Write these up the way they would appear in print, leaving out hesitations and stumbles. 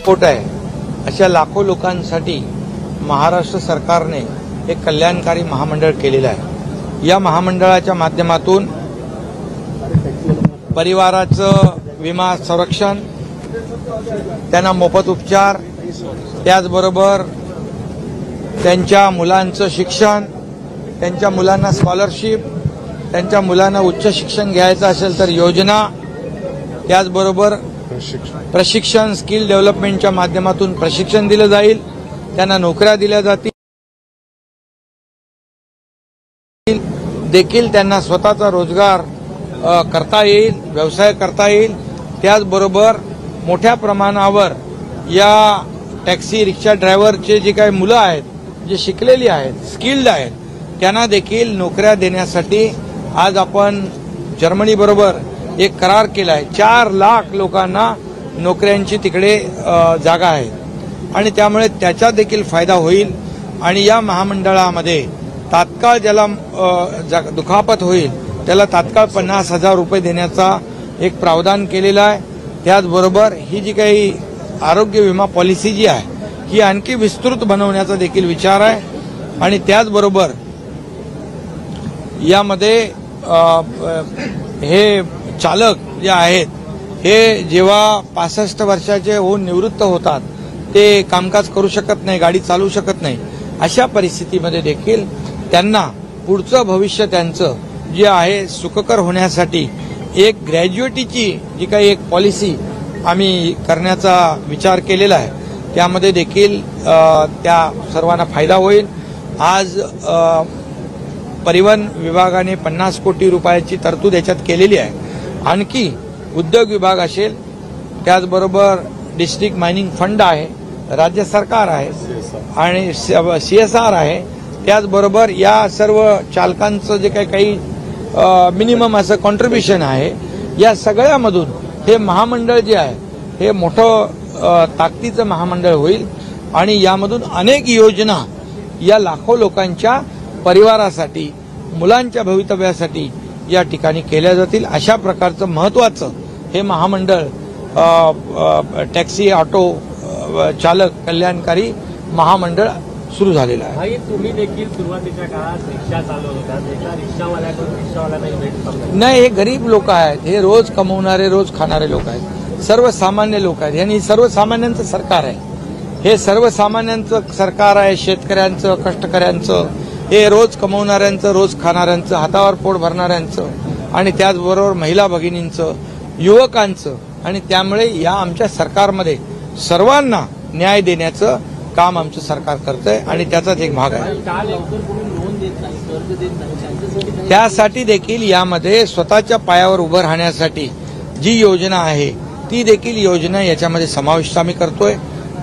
पोट आहे अशा लाखो लोकांसाठी महाराष्ट्र सरकारने एक कल्याणकारी महामंडळ केलेलं आहे। या महामंडळाच्या माध्यमातून परिवाराचं विमा संरक्षण, त्यांना मोफत उपचार, त्याचबरोबर त्यांच्या मुलांचं शिक्षण, त्यांच्या मुलांना स्कॉलरशिप, त्यांच्या मुलांना उच्च शिक्षण घ्यायचं असेल तर योजना, त्याचबरोबर प्रशिक्षण स्किल डेव्हलपमेंटच्या माध्यमातून प्रशिक्षण दिलं जाईल, त्यांना नोकऱ्या दिल्या जातील, देखील त्यांना स्वतःचा रोजगार करता येईल, व्यवसाय करता येईल। त्याचबरोबर मोठ्या प्रमाणावर या टॅक्सी रिक्षा ड्रायव्हरचे जे काही मुलं आहेत, जे शिकलेली आहेत, स्किल्ड आहेत, त्यांना देखील नोकऱ्या देण्यासाठी आज आपण जर्मनी बरोबर एक करार केला आहे। 4 लाख लोकांना नोकऱ्यांची तिकडे जागा आहे आणि त्यामुळे त्याचा देखील फायदा होईल। आणि या महामंडळामध्ये तात्काळ ज्याला दुखापत होईल त्याला तात्काळ 50,000 रुपये देण्याचा एक प्रावधान केलेला आहे। त्याचबरोबर ही जी काही आरोग्य विमा पॉलिसी जी आहे ही आणखी विस्तृत बनवण्याचा देखील विचार आहे। आणि त्याचबरोबर यामध्ये हे चालक जे आहेत हे जेव्हा 65 वर्षाचे होऊन निवृत्त होतात ते कामकाज करू शकत नाही, गाडी चालवू शकत नाही, अशा परिस्थितीमध्ये देखील त्यांना पुढचं भविष्य त्यांचं जे आहे सुखकर होण्यासाठी एक ग्रॅज्युएटीची जी काही एक पॉलिसी आम्ही करण्याचा विचार केलेला आहे। त्यामध्ये देखील त्या सर्वांना फायदा होईल। आज परिवहन विभागाने 50 कोटी रुपयाची तरतूद याच्यात केलेली आहे। आणखी उद्योग विभाग असेल, त्याचबरोबर डिस्ट्रिक्ट मायनिंग फंड आहे, राज्य सरकार आहे आणि CSR आहे, त्याचबरोबर या सर्व चालकांचं जे काही मिनिमम असं कॉन्ट्रीब्युशन आहे, या सगळ्यामधून हे महामंडळ जे आहे हे मोठं ताकदीचं महामंडळ होईल आणि यामधून अनेक योजना या लाखो लोकांच्या परिवारासाठी, मुलांच्या भवितव्यासाठी या ठिकाणी केल्या जातील। अशा प्रकारचं महत्त्वाचं हे महामंडळ टॅक्सी ऑटो चालक कल्याणकारी महामंडळ सुरू झालेलं आहे। तुम्ही देखील सुरुवातीच्या काळात रिक्षा चालवत होता, एका रिक्षावाल्याकडून रिक्षावाल्याला भेट नाही, हे गरीब लोक आहेत, हे रोज कमवणारे, रोज खाणारे लोक आहेत, सर्वसामान्य लोक आहेत। यांनी सर्वसामान्यांचं सरकार आहे, हे सर्वसामान्यांचं सरकार आहे, शेतकऱ्यांचं, कष्टकऱ्यांचं, हे रोज कमवणाऱ्यांचं, रोज खाणाऱ्यांचं, हातावर पोट भरणाऱ्यांचं आणि त्याचबरोबर महिला भगिनींचं, युवकांचं। आणि त्यामुळे या आमच्या सरकारमध्ये सर्वांना न्याय देण्याचं काम आमचं सरकार करतंय आणि त्याचाच एक भाग आहे। त्यासाठी देखील यामध्ये स्वतःच्या पायावर उभं राहण्यासाठी जी योजना आहे ती देखील योजना याच्यामध्ये समाविष्ट आम्ही करतोय,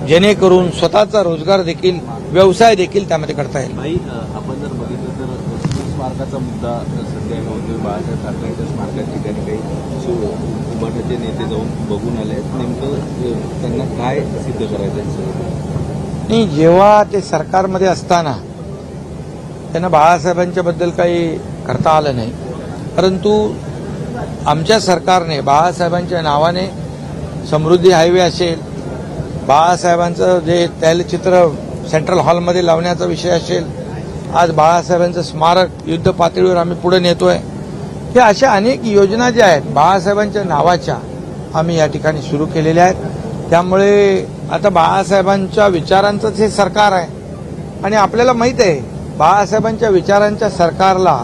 जेणेकरून स्वतःचा रोजगार देखील, व्यवसाय देखील त्यामध्ये करता येईल। आपण जर बघितलं तर स्मारकाचा मुद्दा सध्या बाळासाहेब ठाकरेंच्या स्मारकाच्या ठिकाणी काही उभाटाचे नेते जाऊन बघून आले, नेमकं त्यांना काय सिद्ध करायचं नाही। जेव्हा ते सरकारमध्ये असताना त्यांना बाळासाहेबांच्या बद्दल काही करता आलं नाही, परंतु आमच्या सरकारने बाळासाहेबांच्या नावाने समृद्धी हायवे असेल, बाळासाहेबांचं जे तैलचित्र सेंट्रल हॉलमध्ये लावण्याचा विषय असेल, आज बाळासाहेबांचं स्मारक युद्ध पातळीवर आम्ही पुढे नेतोय, हे अशा अनेक योजना ज्या आहेत बाळासाहेबांच्या नावाच्या आम्ही या ठिकाणी सुरू केलेल्या आहेत। त्यामुळे आता बाळासाहेबांच्या विचारांचंच हे सरकार आहे आणि आपल्याला माहित आहे बाळासाहेबांच्या विचारांच्या सरकारला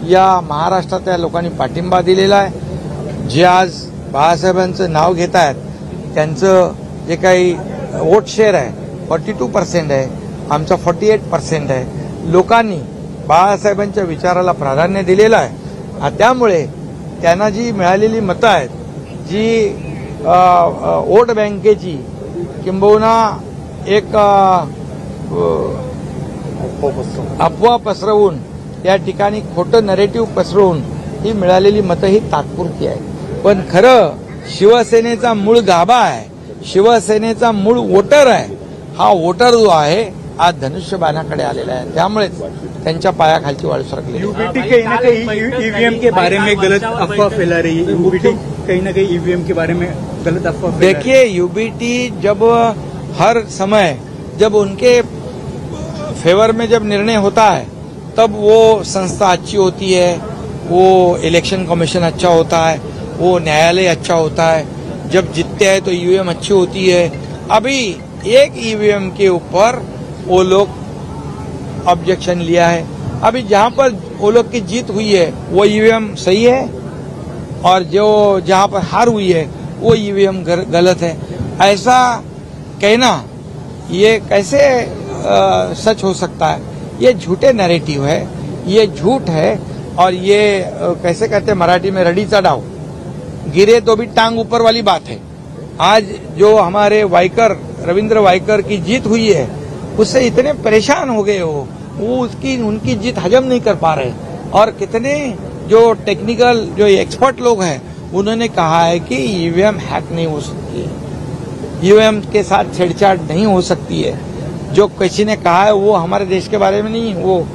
या महाराष्ट्रातल्या लोकांनी पाठिंबा दिलेला आहे। जे आज बाळासाहेबांचं नाव घेत आहेत त्यांचं जे काही वोट शेअर आहे 42% आहे, आमचा 48% आहे। लोकांनी बाळासाहेबांच्या विचाराला प्राधान्य दिलेलं आहे। त्यामुळे त्यांना जी मिळालेली मतं आहेत, जी वोट बँकेची किंबहुना एक अफवा पसरवून त्या ठिकाणी खोटं नरेटिव्ह पसरवून ही मिळालेली मतं ही तात्पुरती आहे, पण खरं शिवसेनेचा मूळ गाभा आहे, शिवसेनेचा मूळ वोटर आहे, हा वोटर जो आहे आज धनुष्यबाणाकडे आलेला आहे। त्यामुळे त्यांच्या पायाखालची वाळू सरकली। यूबीटी कहीं ना कहीं ईवीएम के बारे में गलत अफवाह फैला रही है। कहीं ना कहीं ईवीएम के बारे में गलत अफवाह फैला रहे हैं। देखिए, यूबीटी जब हर समय जब उनके फेवर में जब निर्णय होता है तब वो संस्था अच्छी होती है, वो इलेक्शन कमीशन अच्छा होता है, वो न्यायालय अच्छा होता है। जब जीतते हैं तो ईवीएम अच्छी होती है। अभी एक ईवीएम के ऊपर वो लोग ऑब्जेक्शन लिया है। अभी जहां पर वो लोग की जीत हुई है वो ईवीएम सही है और जो जहां पर हार हुई है वो ईवीएम गलत है। ऐसा कहना ये कैसे सच हो सकता है? ये झूठे नैरेटिव है, ये झूठ है। और ये कैसे कहते हैं मराठी में, रडी चढ़ाओ, गिरे तो भी टांग ऊपर वाली बात है। आज जो हमारे वाइकर रविंद्र वाइकर की जीत हुई है उससे इतने परेशान हो गए हो, वो उनकी जीत हजम नहीं कर पा रहे। और कितने जो टेक्निकल जो एक्सपर्ट लोग हैं उन्होंने कहा है कि ईवीएम हैक नहीं हो सकती है, ईवीएम के साथ छेड़छाड़ नहीं हो सकती है। जो किसी ने कहा है वो हमारे देश के बारे में नहीं, वो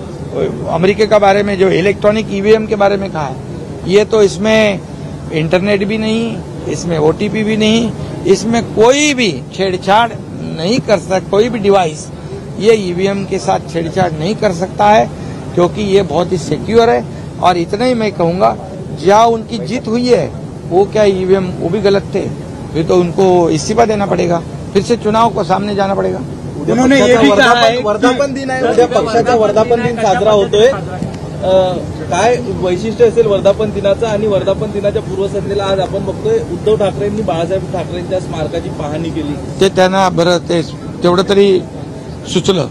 अमेरिका के बारे में जो इलेक्ट्रॉनिक ईवीएम के बारे में कहा है। ये तो इसमें इंटरनेट भी नहीं, इसमें ओटीपी भी नहीं, इसमें कोई भी छेड़छाड़ नहीं कर सकता। कोई भी डिवाइस ये ईवीएम के साथ छेड़छाड़ नहीं कर सकता है क्योंकि ये बहुत ही सिक्योर है। और इतना ही मैं कहूंगा, जहाँ उनकी जीत हुई है वो क्या ईवीएम वो भी गलत थे, फिर तो उनको इस्तीफा देना पड़ेगा, फिर से चुनाव को सामने जाना पड़ेगा। उन्होंने ये भी कहा है वर्धापन दिन आहे, उद्या पक्षाचा वर्धापन दिन साजरा होतोय. काय वैशिष्ट्य असेल वर्धापन दिनाचं? आणि वर्धापन दिनाच्या पूर्वसंध्येला आज आपण बघतोय उद्धव ठाकरेंनी बाळासाहेब ठाकरेंच्या स्मारकाची पाहणी केली. ते त्यांना बरं ते तेवढं तरी सुचलं,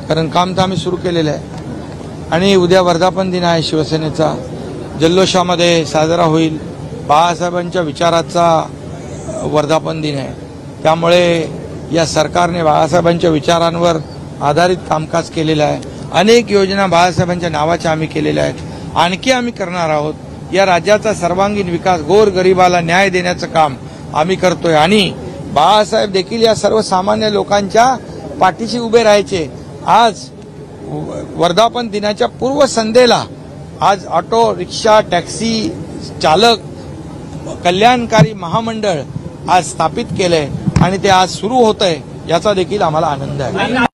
कारण काम तर आम्ही सुरू केलेलं आहे. आणि उद्या वर्धापन दिन आहे शिवसेनेचा, जल्लोषामध्ये साजरा होईल. बाळासाहेबांच्या विचाराचा वर्धापन दिन आहे, त्यामुळे या सरकारने बाळासाहेबांच्या विचारांवर आधारित कामकाज केलेलं आहे. अनेक योजना बाळासाहेबांच्या नावाच्या आम्ही केलेल्या आहेत, आणखी आम्ही करणार आहोत. या राज्याचा सर्वांगीण विकास, गोरगरिबाला न्याय देण्याचं काम आम्ही करतोय. आणि बाळासाहेब देखील या सर्वसामान्य लोकांच्या पाठीशी उभे राहायचे. आज वर्धापन दिनाच्या पूर्वसंध्येला आज ऑटो रिक्षा टॅक्सी चालक कल्याणकारी महामंडळ आज स्थापित केलंय आणि ते आज सुरू होतंय, याचा देखील आम्हाला आनंद आहे.